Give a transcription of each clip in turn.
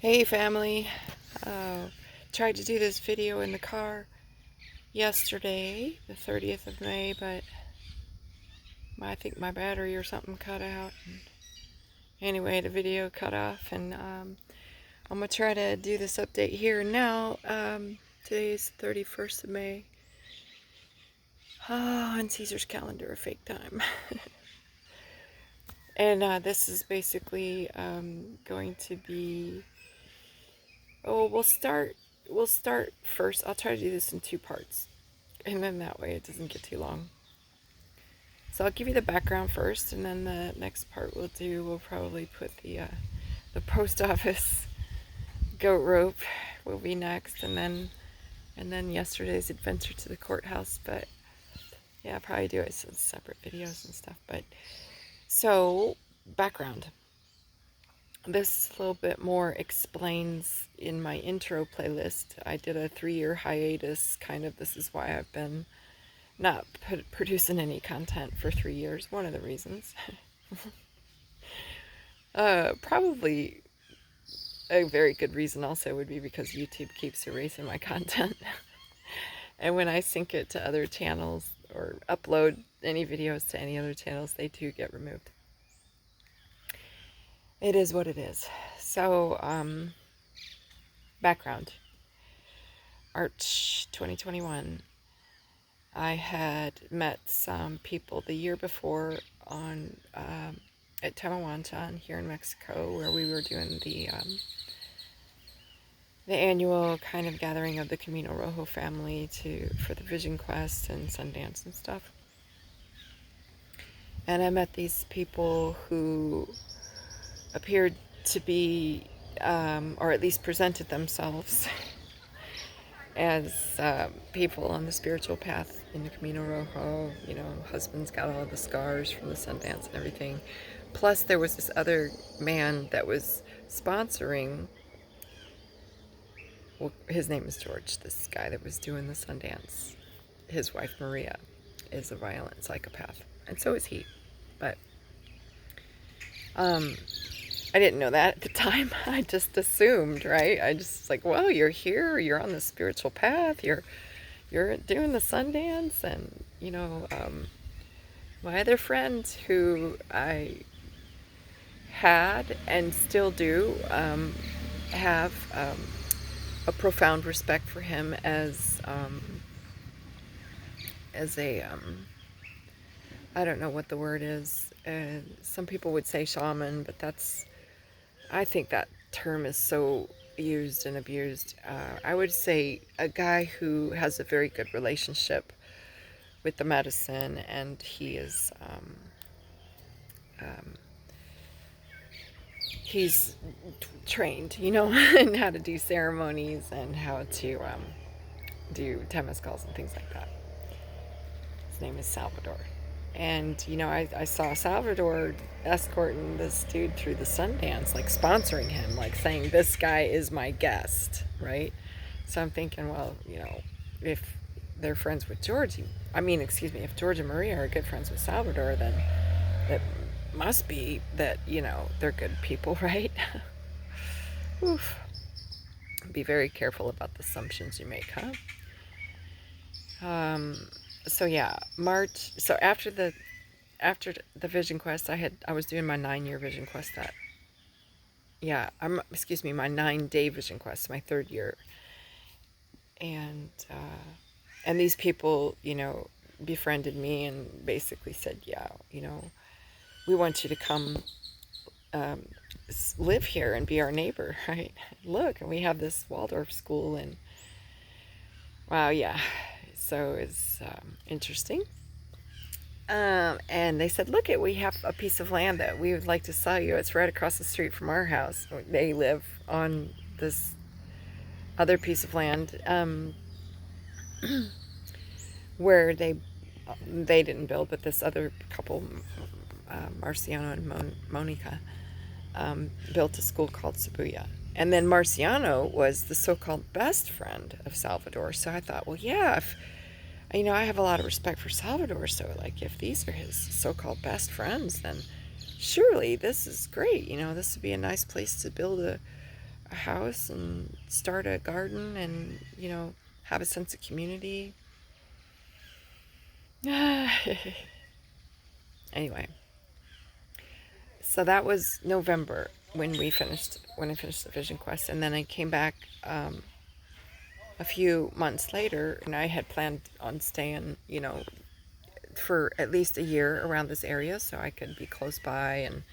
Hey family, tried to do this video in the car yesterday, the 30th of May, but I think my battery or something cut out. Anyway, the video cut off, and I'm going to try to do this update here and now. Today's 31st of May. On Caesar's calendar, a fake time. And this is basically going to be... Oh, we'll start first. I'll try to do this in two parts, and then that way it doesn't get too long. So I'll give you the background first, and then the next part we'll probably put the post office goat rope will be next, and then yesterday's adventure to the courthouse. But yeah, I'll probably do it as separate videos and stuff. But so background. This a little bit more explains in my intro playlist. I did a 3-year hiatus, kind of. This is why I've been not producing any content for 3 years. One of the reasons. Probably a very good reason also would be because YouTube keeps erasing my content. And when I sync it to other channels or upload any videos to any other channels, they do get removed. It is what it is. So, background. March 2021. I had met some people the year before at Tamawantan here in Mexico, where we were doing the annual kind of gathering of the Camino Rojo family for the Vision Quest and Sundance and stuff. And I met these people who appeared to be, or at least presented themselves as people on the spiritual path in the Camino Rojo. You know, husband's got all the scars from the Sundance and everything. Plus there was this other man that was sponsoring, well, his name is George, this guy that was doing the Sundance. His wife Maria is a violent psychopath, and so is he. But I didn't know that at the time. I just assumed, right? I just was like, well, you're here, you're on the spiritual path, you're doing the Sundance. And you know, my other friend who I had and still do have a profound respect for him as a I don't know what the word is. Some people would say shaman, but I think that term is so used and abused. I would say a guy who has a very good relationship with the medicine, and he is he's trained, you know, in how to do ceremonies and how to do temazcals and things like that. His name is Salvador. And, you know, I saw Salvador escorting this dude through the Sundance, like sponsoring him, like saying, this guy is my guest, right? So I'm thinking, well, you know, if they're friends with George, if George and Maria are good friends with Salvador, then it must be that, you know, they're good people, right? Oof. Be very careful about the assumptions you make, huh? So yeah, March. So after the Vision Quest, I was doing my 9-year Vision Quest. My 9-day Vision Quest, my 3rd year. And these people, you know, befriended me and basically said, yeah, you know, we want you to come live here and be our neighbor, right? Look, and we have this Waldorf school, and wow, yeah. So it's interesting. And they said, look, we have a piece of land that we would like to sell you. It's right across the street from our house. They live on this other piece of land where they didn't build, but this other couple, Marciano and Monica, built a school called Cebulla. And then Marciano was the so-called best friend of Salvador. So I thought, well, yeah, you know, I have a lot of respect for Salvador, so like if these are his so-called best friends, then surely this is great. You know, this would be a nice place to build a house and start a garden and, have a sense of community. Anyway, so that was November when I finished the Vision Quest, and then I came back a few months later, and I had planned on staying, for at least a year around this area so I could be close by, and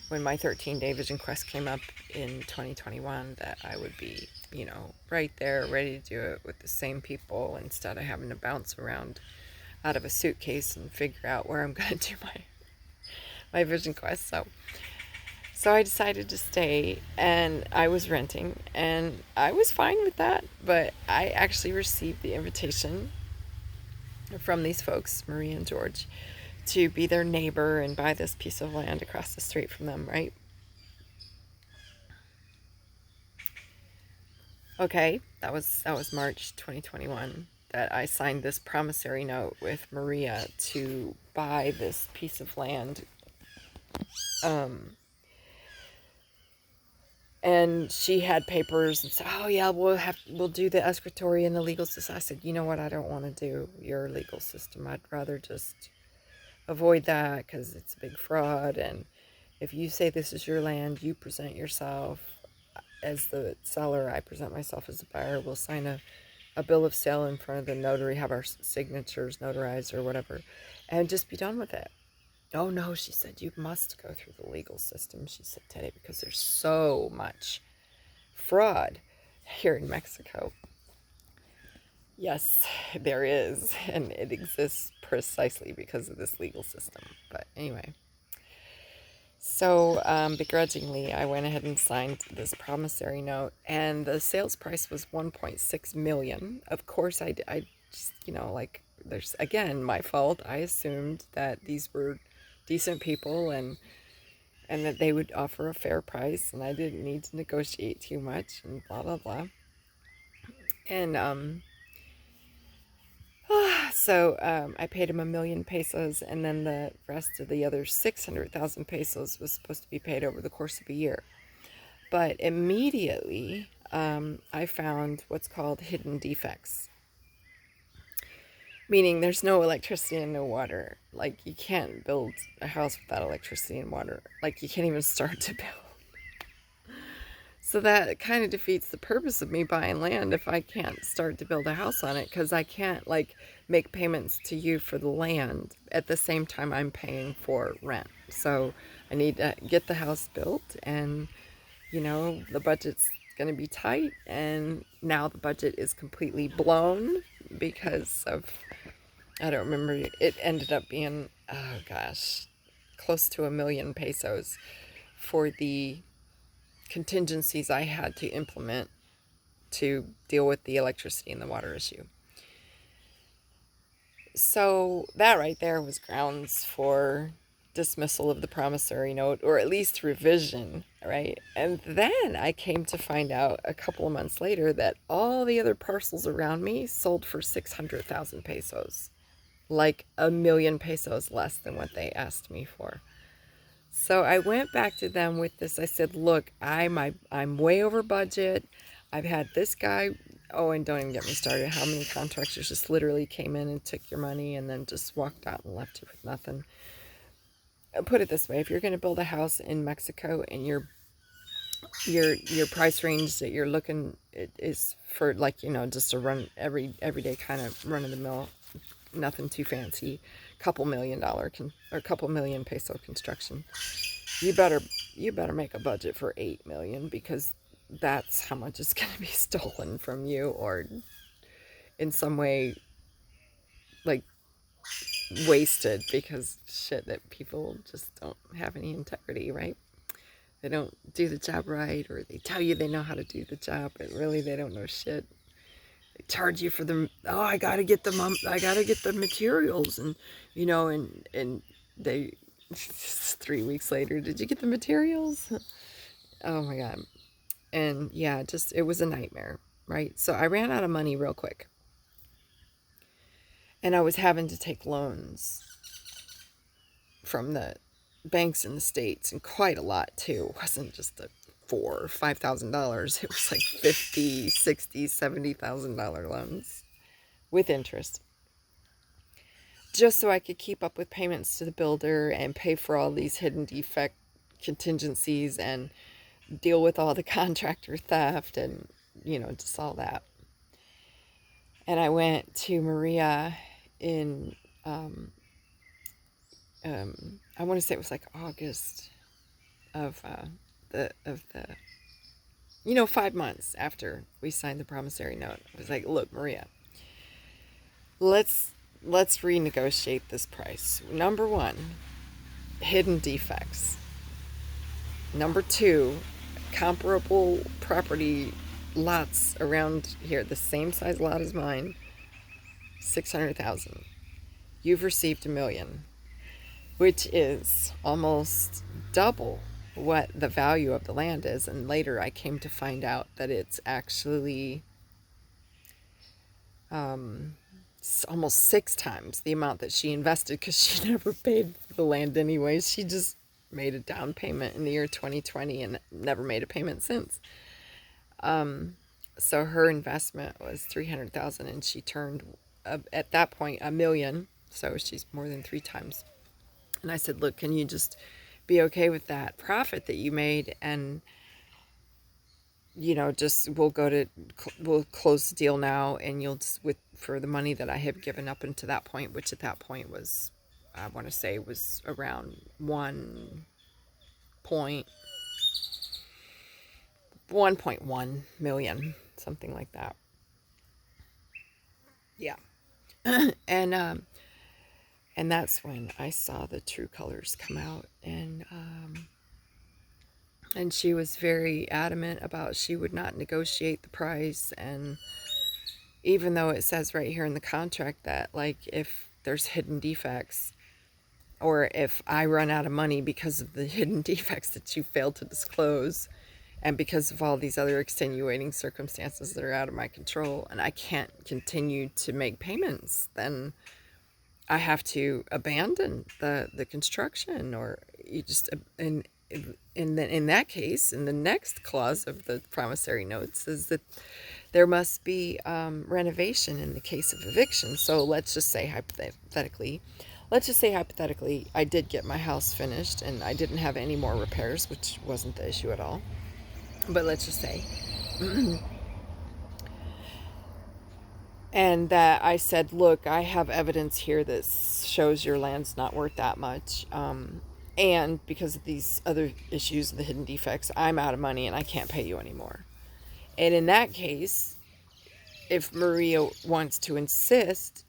when my 13-day Vision Quest came up in 2021, that I would be, right there, ready to do it with the same people instead of having to bounce around out of a suitcase and figure out where I'm going to do my Vision Quest. So I decided to stay, and I was renting, and I was fine with that, but I actually received the invitation from these folks, Marie and George, to be their neighbor and buy this piece of land across the street from them, right? Okay, that was March 2021 that I signed this promissory note with Maria to buy this piece of land. And she had papers and said, "Oh yeah, we'll do the escritory and the legal system." I said, "You know what? I don't want to do your legal system. I'd rather just avoid that because it's a big fraud. And if you say this is your land, you present yourself as the seller. I present myself as the buyer. We'll sign a bill of sale in front of the notary, have our signatures notarized or whatever, and just be done with it." "Oh no," she said, "you must go through the legal system," she said, "today, because there's so much fraud here in Mexico." Yes, there is, and it exists precisely because of this legal system. But anyway, so begrudgingly, I went ahead and signed this promissory note, and the sales price was 1.6 million. Of course, I just, there's, again, my fault. I assumed that these were decent people and that they would offer a fair price, and I didn't need to negotiate too much, and blah blah blah. And so I paid him 1,000,000 pesos, and then the rest of the other 600,000 pesos was supposed to be paid over the course of a year. But immediately I found what's called hidden defects, meaning there's no electricity and no water. Like, you can't build a house without electricity and water. Like, you can't even start to build. So that kind of defeats the purpose of me buying land if I can't start to build a house on it, because I can't, make payments to you for the land at the same time I'm paying for rent. So I need to get the house built, and, the budget's going to be tight, and now the budget is completely blown because of, I don't remember, it ended up being, oh gosh, close to 1,000,000 pesos for the contingencies I had to implement to deal with the electricity and the water issue. So that right there was grounds for dismissal of the promissory note, or at least revision, right? And then I came to find out a couple of months later that all the other parcels around me sold for 600,000 pesos, like 1,000,000 pesos less than what they asked me for. So I went back to them with this. I said, "Look, I'm way over budget. I've had this guy." Oh, and don't even get me started. How many contractors just literally came in and took your money and then just walked out and left you with nothing? Put it this way: if you're going to build a house in Mexico and your price range that you're looking is for, just a everyday kind of run of the mill, nothing too fancy, couple $1,000,000 or couple million peso construction, you better make a budget for 8 million, because that's how much is going to be stolen from you, or in some way wasted, because shit, that people just don't have any integrity, right? They don't do the job right, or they tell you they know how to do the job, but really they don't know shit. They charge you for them. "Oh, I gotta get the materials," and and they 3 weeks later, "Did you get the materials?" Oh my god. And yeah, it was a nightmare, right? So I ran out of money real quick, and I was having to take loans from the banks in the States, and quite a lot too. It wasn't just a for $5,000. It was like $50,000, $60,000, $70,000 loans with interest, just so I could keep up with payments to the builder and pay for all these hidden defect contingencies and deal with all the contractor theft and, just all that. And I went to Maria in, I want to say it was like August of the 5 months after we signed the promissory note. I was like, look, Maria, let's renegotiate this price. Number one, hidden defects. Number two, comparable property lots around here, the same size lot as mine, 600,000. You've received $1 million, which is almost double what the value of the land is. And later I came to find out that it's actually almost 6 times the amount that she invested, because she never paid for the land anyways. She just made a down payment in the year 2020 and never made a payment since. So her investment was 300,000, and she turned at that point $1 million. So she's more than 3 times. And I said, look, can you just be okay with that profit that you made? And, just we'll close the deal now, and you'll just, for the money that I have given up until that point, which at that point was, I want to say, was around 1.1 million, something like that. Yeah. And that's when I saw the true colors come out, and she was very adamant about she would not negotiate the price. And even though it says right here in the contract that, like, if there's hidden defects, or if I run out of money because of the hidden defects that you failed to disclose, and because of all these other extenuating circumstances that are out of my control, and I can't continue to make payments, then I have to abandon the construction. Or you just, in that case, in the next clause of the promissory notes, is that there must be renovation in the case of eviction. So let's just say hypothetically, I did get my house finished and I didn't have any more repairs, which wasn't the issue at all. But let's just say, and that I said, look, I have evidence here that shows your land's not worth that much. And because of these other issues, the hidden defects, I'm out of money and I can't pay you anymore. And in that case, if Maria wants to insist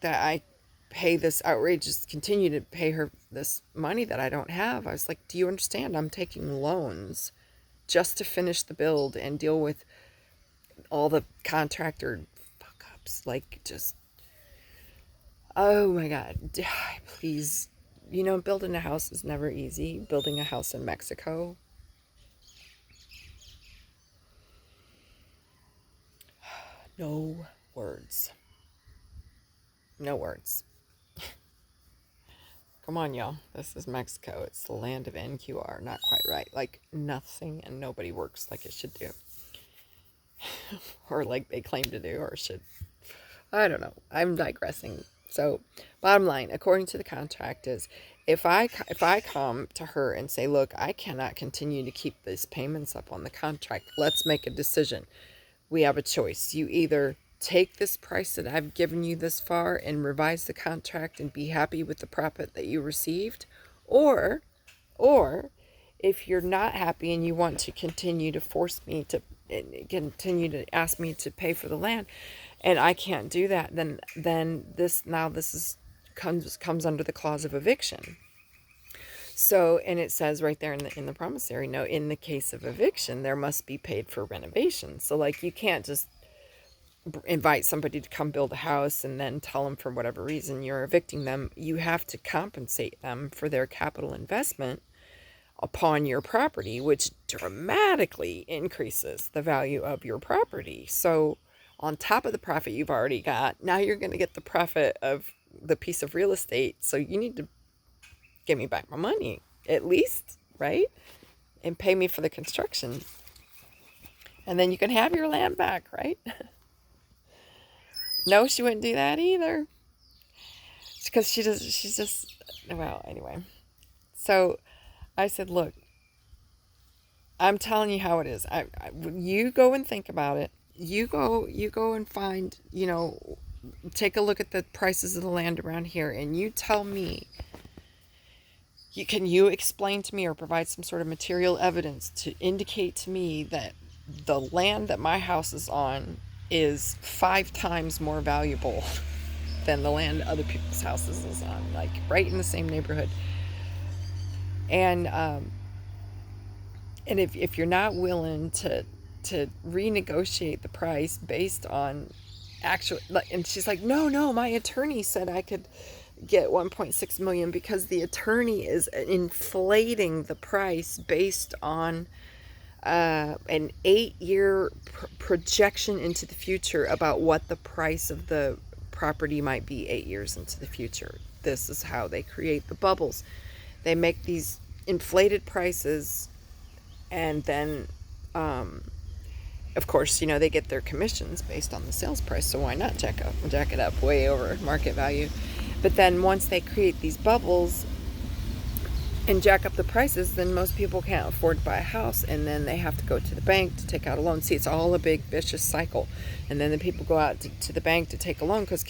that I pay this outrageous, continue to pay her this money that I don't have, I was like, do you understand? I'm taking loans just to finish the build and deal with all the contractor fuck-ups. Like, just, oh my God, please. Building a house is never easy. Building a house in Mexico, no words. No words. Come on, y'all. This is Mexico. It's the land of NQR. Not quite right. Like, nothing and nobody works like it should do. Or like they claim to do, or should. I don't know. I'm digressing. So, bottom line, according to the contract, is if I come to her and say, look, I cannot continue to keep these payments up on the contract. Let's make a decision. We have a choice. You either take this price that I've given you this far and revise the contract and be happy with the profit that you received, or if you're not happy and you want to continue to force me to continue to ask me to pay for the land, and I can't do that, then this comes under the clause of eviction. So, and it says right there in the promissory note, in the case of eviction, there must be paid for renovation. So, like, you can't just invite somebody to come build a house and then tell them for whatever reason you're evicting them. You have to compensate them for their capital investment upon your property, which dramatically increases the value of your property. So on top of the profit you've already got, now you're going to get the profit of the piece of real estate. So you need to give me back my money, at least, right? and pay me for the construction. And then you can have your land back, right? No, she wouldn't do that either. Because she's just, well, anyway. So I said, look, I'm telling you how it is. You go and think about it. You go and find, take a look at the prices of the land around here, and you tell me, can you explain to me or provide some sort of material evidence to indicate to me that the land that my house is on is 5 times more valuable than the land other people's houses is on, like right in the same neighborhood. And if you're not willing to renegotiate the price based on actual, and she's like, no, my attorney said I could get 1.6 million because the attorney is inflating the price based on an 8-year projection into the future about what the price of the property might be 8 years into the future. This is how they create the bubbles. They make these inflated prices, and then of course, they get their commissions based on the sales price, so why not jack it up way over market value? But then once they create these bubbles and jack up the prices, then most people can't afford to buy a house, and then they have to go to the bank to take out a loan. See, it's all a big vicious cycle. And then the people go out to the bank to take a loan because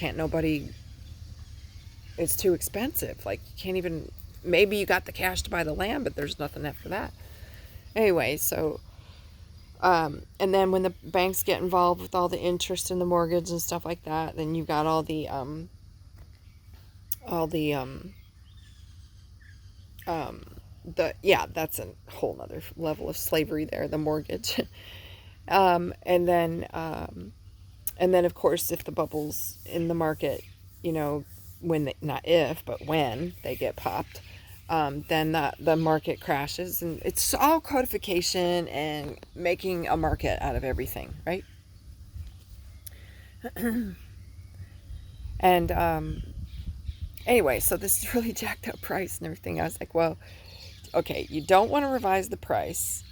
it's too expensive. Like, you can't even, maybe you got the cash to buy the land, but there's nothing after that. Anyway, so and then when the banks get involved with all the interest in the mortgage and stuff like that, then you've got that's a whole nother level of slavery there, the mortgage. And then of course, if the bubbles in the market, not if, but when they get popped, then the market crashes, and it's all codification and making a market out of everything, right? And anyway, so this is really jacked up price and everything. I was like, well, okay, you don't want to revise the price,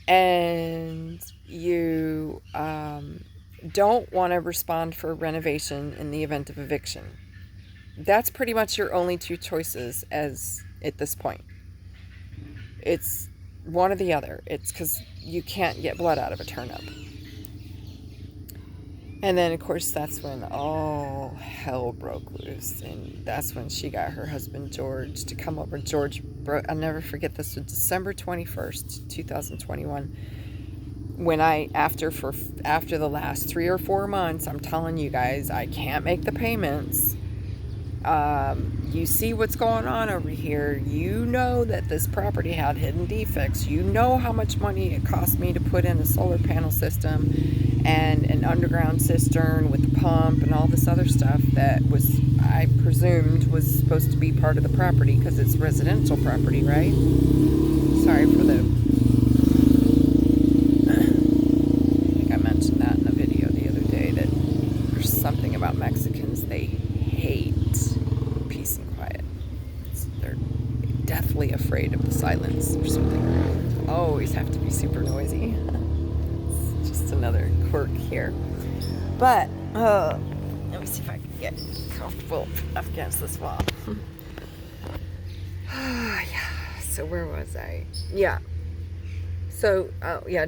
and you don't want to respond for renovation in the event of eviction. That's pretty much your only 2 choices at this point. It's one or the other. It's because you can't get blood out of a turnip. And then, of course, that's when all hell broke loose. And that's when she got her husband, George, to come over. I'll never forget this, was December 21st, 2021. When after the last 3 or 4 months, I'm telling you guys, I can't make the payments. You see what's going on over here. You know that this property had hidden defects. You know how much money it cost me to put in a solar panel system and an underground cistern with a pump and all this other stuff that I presumed was supposed to be part of the property because it's residential property, right? Sorry for the... I think I mentioned that in a video the other day, that there's something about Mexicans, they hate peace and quiet. They're deathly afraid of the silence or something. Always have to be super noisy. It's just another quirk here. But let me see if I can get comfortable up against this wall. Yeah. So where was I? Yeah. So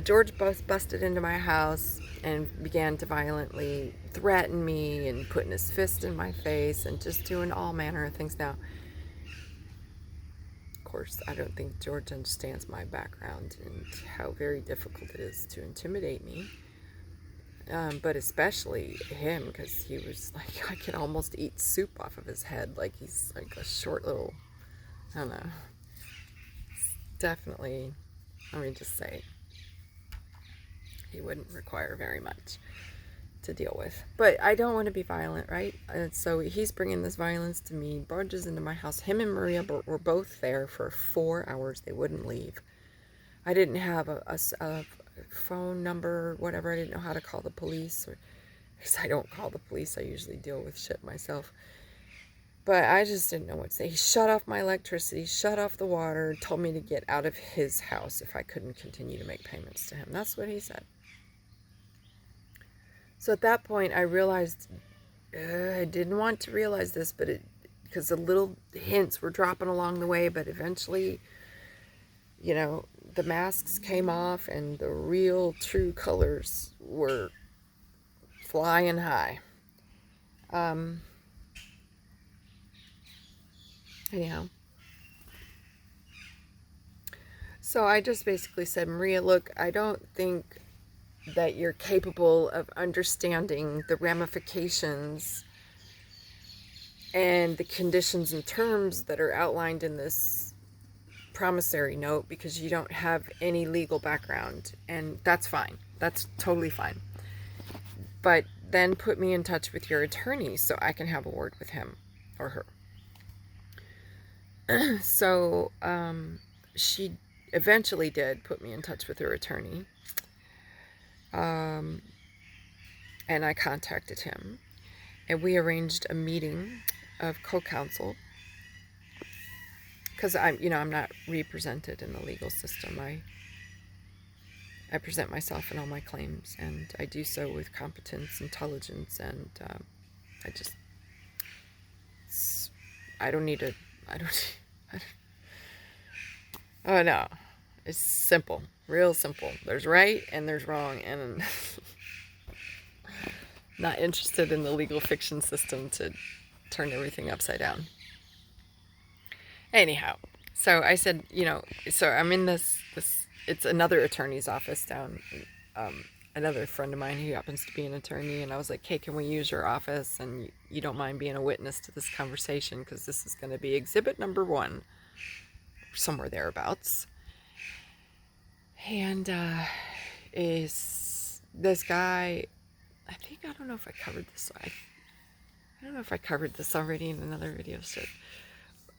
George busted into my house and began to violently threaten me and putting his fist in my face and just doing all manner of things. Now, of course, I don't think George understands my background and how very difficult it is to intimidate me. But especially him, because he was like, I could almost eat soup off of his head. Like, he's like a short little, I don't know. Definitely, let me just say, he wouldn't require very much to deal with. But I don't want to be violent, right? And so he's bringing this violence to me, barges into my house. Him and Maria were both there for 4 hours. They wouldn't leave. I didn't have a phone number, whatever. I didn't know how to call the police, because I don't call the police. I usually deal with shit myself. But I just didn't know what to say. He shut off my electricity, shut off the water, told me to get out of his house if I couldn't continue to make payments to him. That's what he said. So at that point, I realized, I didn't want to realize this, but because the little hints were dropping along the way, but eventually, you know, the masks came off and the real true colors were flying high. Anyhow, so I just basically said, Maria, look, I don't think that you're capable of understanding the ramifications and the conditions and terms that are outlined in this promissory note because you don't have any legal background, and that's fine. That's totally fine. But then put me in touch with your attorney so I can have a word with him or her. So she eventually did put me in touch with her attorney. And I contacted him, and we arranged a meeting of co-counsel because I'm not represented in the legal system. I present myself in all my claims, and I do so with competence, intelligence, and oh no, it's simple, real simple. There's right and there's wrong, and not interested in the legal fiction system to turn everything upside down. Anyhow, so I said, so I'm in this it's another attorney's office down, another friend of mine who happens to be an attorney, and I was like, hey, can we use your office, and you don't mind being a witness to this conversation because this is going to be exhibit number 1, somewhere thereabouts. And is this guy, I don't know if I covered this. I don't know if I covered this already in another video. So,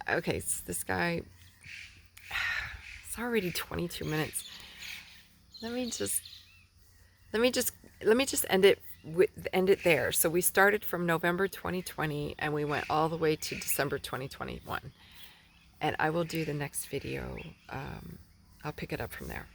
okay, so this guy, it's already 22 minutes. Let me just end it there. So we started from November 2020 and we went all the way to December 2021. And I will do the next video. I'll pick it up from there.